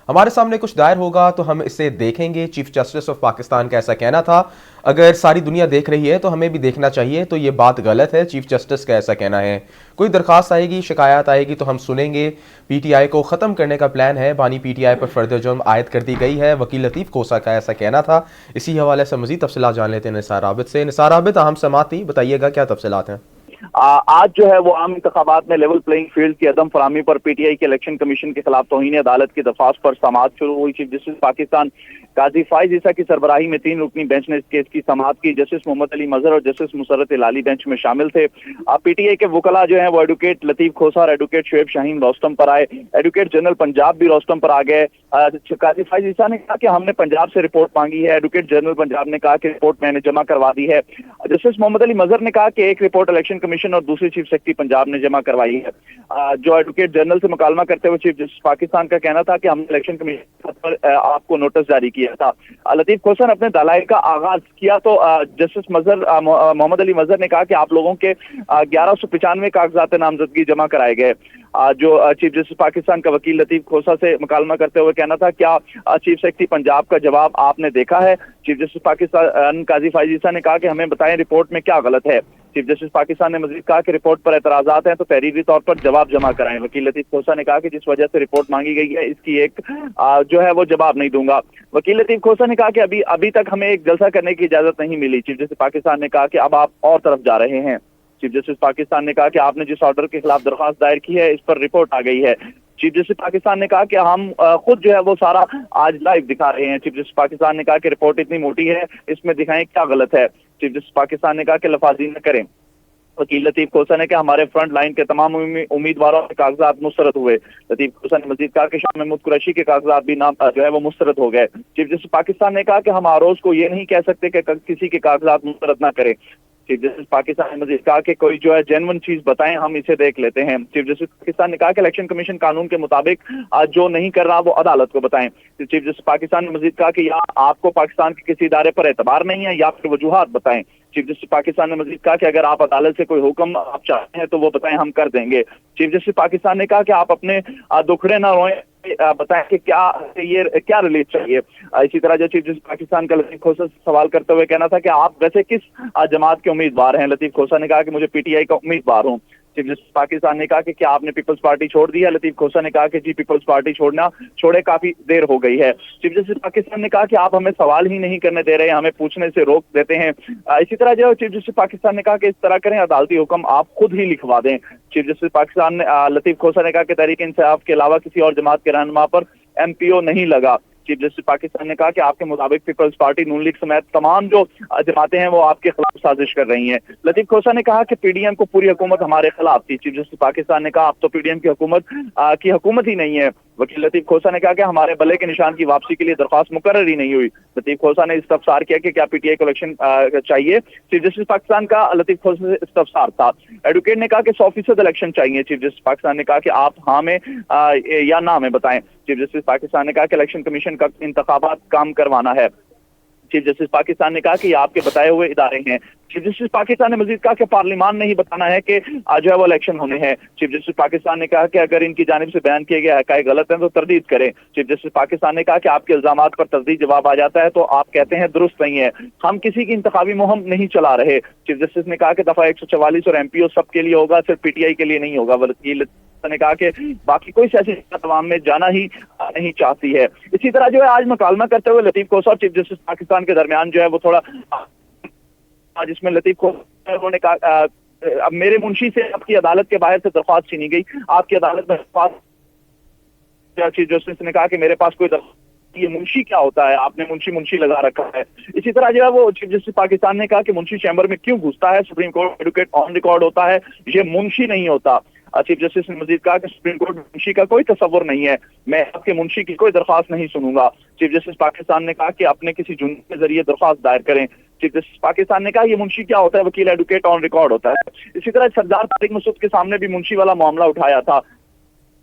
ہمارے سامنے کچھ دائر ہوگا تو ہم اسے دیکھیں گے. چیف جسٹس آف پاکستان کا ایسا کہنا تھا. اگر ساری دنیا دیکھ رہی ہے تو ہمیں بھی دیکھنا چاہیے, تو یہ بات غلط ہے. چیف جسٹس کا ایسا کہنا ہے. کوئی درخواست آئے گی, شکایات آئے گی تو ہم سنیں گے. پی ٹی آئی کو ختم کرنے کا پلان ہے. بانی پی ٹی آئی پر فرد جرم عائد کر دی گئی ہے. وکیل لطیف کھوسہ کا ایسا کہنا تھا. اسی حوالے سے مزید تفصیلات جان لیتے ہیں نثار عابد سے. نثار عابد, اہم سماعت تھی, بتائیے گا کیا تفصیلات ہیں؟ آج جو ہے وہ عام انتخابات میں لیول پلئنگ فیلڈ کی عدم فراہمی پر پی ٹی آئی کے الیکشن کمیشن کے خلاف توہین عدالت کی درخواست پر سماعت شروع ہوئی. چیف جسٹس پاکستان قاضی فائز عیسیٰ کی سربراہی میں 3 رکنی بینچ نے اس کیس کی سماعت کی. جسٹس محمد علی مظہر اور جسٹس مسرت ہلالی بینچ میں شامل تھے. پی ٹی آئی کے وکلاء جو ہیں وہ ایڈوکیٹ لطیف کھوسہ اور ایڈوکیٹ شعیب شاہین روستم پر آئے. ایڈوکیٹ جنرل پنجاب بھی روستم پر آ گئے. قاضی فائز عیسیٰ نے کہا کہ ہم نے پنجاب سے رپورٹ مانگی ہے. ایڈوکیٹ جنرل پنجاب نے کہا کہ رپورٹ میں نے جمع کروا دی ہے. جسٹس محمد علی مظہر نے کہا کہ ایک رپورٹ الیکشن کمیشن اور دوسری چیف سیکرٹری پنجاب نے جمع کروائی ہے. جو ایڈوکیٹ جنرل سے مکالمہ کرتے ہوئے چیف جسٹس پاکستان کا کہنا تھا کہ ہم نے الیکشن کمیشن پر آپ کو نوٹس جاری کیا تھا. لطیف کھوسہ نے اپنے دلائل کا آغاز کیا تو جسٹس محمد علی مظہر نے کہا کہ آپ لوگوں کے 1195 کاغذات نامزدگی جمع کرائے گئے. جو چیف جسٹس پاکستان کا وکیل لطیف کھوسہ سے مکالمہ کرتے ہوئے کہنا تھا کیا چیف سیکرٹری پنجاب کا جواب آپ نے دیکھا ہے؟ چیف جسٹس پاکستان قاضی فائز عیسیٰ نے کہا کہ ہمیں بتائیں رپورٹ میں کیا غلط ہے. چیف جسٹس پاکستان نے مزید کہا کہ رپورٹ پر اعتراضات ہیں تو تحریری طور پر جواب جمع کرائیں. وکیل لطیف کھوسہ نے کہا کہ جس وجہ سے رپورٹ مانگی گئی ہے اس کی ایک جو ہے وہ جواب نہیں دوں گا. وکیل لطیف کھوسہ نے کہا کہ ابھی تک ہمیں ایک جلسہ کرنے کی اجازت نہیں ملی. چیف جسٹس پاکستان نے کہا کہ اب آپ اور طرف جا رہے ہیں. چیف جسٹس پاکستان نے کہا کہ آپ نے جس آرڈر کے خلاف درخواست دائر کی ہے اس پر رپورٹ آ گئی ہے. چیف جسٹس پاکستان نے کہا کہ ہم خود جو ہے وہ سارا آج لائیو دکھا رہے ہیں. چیف جسٹس پاکستان نے کہا کہ رپورٹ اتنی موٹی ہے, اس میں دکھائیں کیا غلط ہے. چیف جسٹس پاکستان نے کہا کہ لفاظی نہ کریں. وکیل لطیف کھوسہ نے کہا ہمارے فرنٹ لائن کے تمام امیدواروں کے کاغذات مسترد ہوئے. لطیف کھوسہ نے مزید کہا کہ شاہ محمود قریشی کے کاغذات بھی جو ہے وہ مسترد ہو گئے. چیف جسٹس پاکستان نے کہا کہ ہم آروز کو یہ نہیں کہہ سکتے کہ کسی کے کاغذات مسترد نہ کریں. چیف جسٹس پاکستان نے مزید کہا کہ کوئی جو ہے جینون چیز بتائیں, ہم اسے دیکھ لیتے ہیں. چیف جسٹس پاکستان نے کہا کہ الیکشن کمیشن قانون کے مطابق جو نہیں کر رہا وہ عدالت کو بتائیں. چیف جسٹس پاکستان نے مزید کہا کہ یا آپ کو پاکستان کے کسی ادارے پر اعتبار نہیں ہے یا پھر وجوہات بتائیں. چیف جسٹس پاکستان نے مزید کہا کہ اگر آپ عدالت سے کوئی حکم آپ چاہتے ہیں تو وہ بتائیں, ہم کر دیں گے. چیف جسٹس پاکستان نے کہا کہ آپ اپنے دکھڑے نہ روئیں, بتائیں کہ کیا ریلیف چاہیے. اسی طرح جو چیف جسٹس پاکستان کا لطیف کھوسہ سے سوال کرتے ہوئے کہنا تھا کہ آپ ویسے کس جماعت کے امیدوار ہیں. لطیف کھوسہ نے کہا کہ مجھے پی ٹی آئی کا امیدوار ہوں. چیف جسٹس پاکستان نے کہا کہ کیا آپ نے پیپلز پارٹی چھوڑ دی ہے؟ لطیف کھوسہ نے کہا کہ جی پیپلز پارٹی چھوڑے کافی دیر ہو گئی ہے. چیف جسٹس پاکستان نے کہا کہ آپ ہمیں سوال ہی نہیں کرنے دے رہے, ہمیں پوچھنے سے روک دیتے ہیں. اسی طرح جو چیف جسٹس پاکستان نے کہا کہ اس طرح کریں, عدالتی حکم آپ خود ہی لکھوا دیں. چیف جسٹس پاکستان نے لطیف کھوسہ نے کہا کہ تحریک انصاف کے علاوہ کسی اور جماعت کے رہنما پر ایم پی او نہیں لگا. چیف جسٹس پاکستان نے کہا کہ آپ کے مطابق پیپلز پارٹی نون لیگ سمیت تمام جو جماعتیں ہیں وہ آپ کے خلاف سازش کر رہی ہیں. لطیف کھوسہ نے کہا کہ پی ڈی ایم کو پوری حکومت ہمارے خلاف تھی. چیف جسٹس پاکستان نے کہا اب تو پی ڈی ایم کی حکومت ہی نہیں ہے. وکیل لطیف کھوسہ نے کہا کہ ہمارے بلے کے نشان کی واپسی کے لیے درخواست مقرر ہی نہیں ہوئی. لطیف کھوسہ نے استفسار کیا کہ کیا پی ٹی آئی کو الیکشن چاہیے. چیف جسٹس پاکستان کا لطیف کھوسہ سے استفسار تھا. ایڈوکیٹ نے کہا کہ 100% الیکشن چاہیے. چیف جسٹس پاکستان نے کہا کہ آپ ہاں میں یا نہ میں بتائیں. چیف جسٹس پاکستان نے کہا کہ الیکشن کمیشن کا انتخابات کام کروانا ہے. چیف جسٹس پاکستان نے کہا کہ یہ آپ کے بتائے ہوئے ادارے ہیں. چیف جسٹس پاکستان نے مزید کہا کہ پارلیمان نے ہی بتانا ہے کہ جو ہے وہ الیکشن ہونے ہیں. چیف جسٹس پاکستان نے کہا کہ اگر ان کی جانب سے بیان کیے گئے حقائق غلط ہیں تو تردید کریں. چیف جسٹس پاکستان نے کہا کہ آپ کے الزامات پر تردید جواب آ جاتا ہے تو آپ کہتے ہیں درست نہیں ہے, ہم کسی کی انتخابی مہم نہیں چلا رہے. چیف جسٹس نے کہا کہ دفعہ 144 اور ایم پی او سب کے لیے ہوگا, صرف پی ٹی آئی کے لیے نہیں ہوگا. وکیل نے کہا کہ باقی کوئی سیاسی عوام میں جانا ہی نہیں چاہتی ہے. اسی طرح جو ہے آج مکالمہ کرتے ہوئے لطیف کھوسہ اور چیف جسٹس پاکستان کے درمیان جو ہے وہ تھوڑا, جس میں لطیف کھوسہ نے کہا اب میرے منشی سے آپ کی عدالت کے باہر سے درخواست چھینی گئی, آپ کی عدالت میں چیف جسٹس نے کہا کہ میرے پاس کوئی درخواست, یہ منشی کیا ہوتا ہے, آپ نے منشی لگا رکھا ہے. اسی طرح جو ہے وہ چیف جسٹس پاکستان نے کہا کہ منشی چیمبر میں کیوں گھستا ہے, supreme court advocate on record ہوتا ہے, یہ منشی نہیں ہوتا. چیف جسٹس نے مزید کہا کہ سپریم کورٹ منشی کا کوئی تصور نہیں ہے, میں آپ کے منشی کی کوئی درخواست نہیں سنوں گا. چیف جسٹس پاکستان نے کہا کہ اپنے کسی جنوب کے ذریعے درخواست دائر کریں. چیف جسٹس پاکستان نے کہا یہ منشی کیا ہوتا ہے, وکیل ایڈوکیٹ آن ریکارڈ ہوتا ہے. اسی طرح سردار طارق مسعود کے سامنے بھی منشی والا معاملہ اٹھایا تھا.